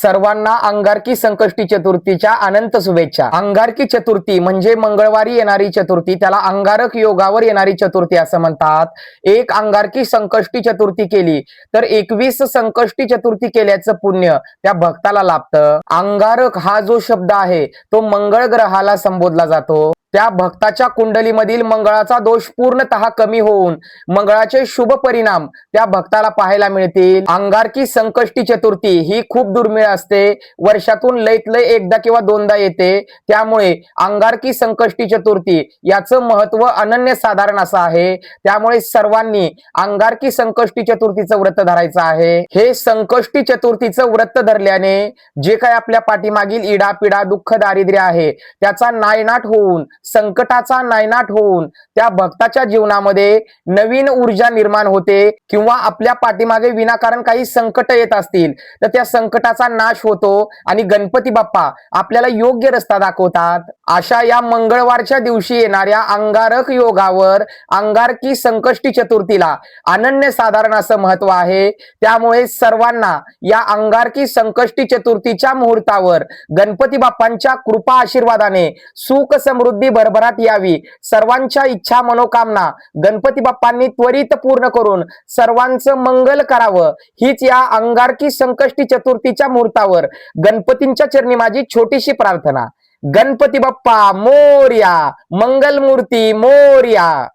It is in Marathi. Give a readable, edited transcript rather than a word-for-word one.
सर्वांना अंगारकी संकष्टी चतुर्थीच्या अनंत शुभेच्छा। अंगारकी चतुर्थी म्हणजे मंगळवारी येणारी चतुर्थी, त्याला अंगारक योगावर येणारी चतुर्थी असं म्हणतात। एक अंगारकी संकष्टी चतुर्थी केली तर 21 संकष्टी चतुर्थी केल्याचं पुण्य त्या भक्ताला लाभतं। अंगारक हा जो शब्द आहे तो मंगळ ग्रहाला संबोधला जातो। त्या भक्ताच्या कुंडलीमधील मंगळाचा दोष पूर्णतः कमी होऊन मंगळाचे शुभ परिणाम त्या भक्ताला पाहायला मिळतील। अंगारकी संकष्टी चतुर्थी ही खूप दुर्मिळ असते, वर्षातून लयत लय एकदा किंवा दोनदा येते। त्यामुळे अंगारकी संकष्टी चतुर्थी याचं महत्व अनन्यसाधारण असं आहे। त्यामुळे सर्वांनी अंगारकी संकष्टी चतुर्थीचं व्रत धरायचं आहे। हे संकष्टी चतुर्थीचं व्रत धरल्याने जे काय आपल्या पाठीमागील इडापिडा दुःख दारिद्र्य आहे त्याचा नायनाट होऊन, संकटाचा नायनाट होऊन त्या भक्ताच्या जीवनामध्ये नवीन ऊर्जा निर्माण होते, किंवा आपल्या पाठीमागे विनाकारण काही संकट येत असतील तर त्या संकटाचा नाश होतो आणि गणपती बाप्पा आपल्याला योग्य रस्ता दाखवतात। अशा या मंगळवारच्या दिवशी येणाऱ्या अंगारक योगावर अंगारकी संकष्टी चतुर्थीला अनन्यसाधारण असं महत्व आहे। त्यामुळे सर्वांना या अंगारकी संकष्टी चतुर्थीच्या मुहूर्तावर गणपती बाप्पांच्या कृपा आशीर्वादाने सुख समृद्धी भरभराट यावी, सर्वांच्या इच्छा मनोकामना गणपती बाप्पांनी त्वरित पूर्ण करून सर्वांचं मंगल करावं, हीच या अंगारकी संकष्टी चतुर्थीच्या मुहूर्तावर गणपतींच्या चरणी माझी छोटीशी प्रार्थना। गणपती बाप्पा मोरया, मंगलमूर्ती मोरया।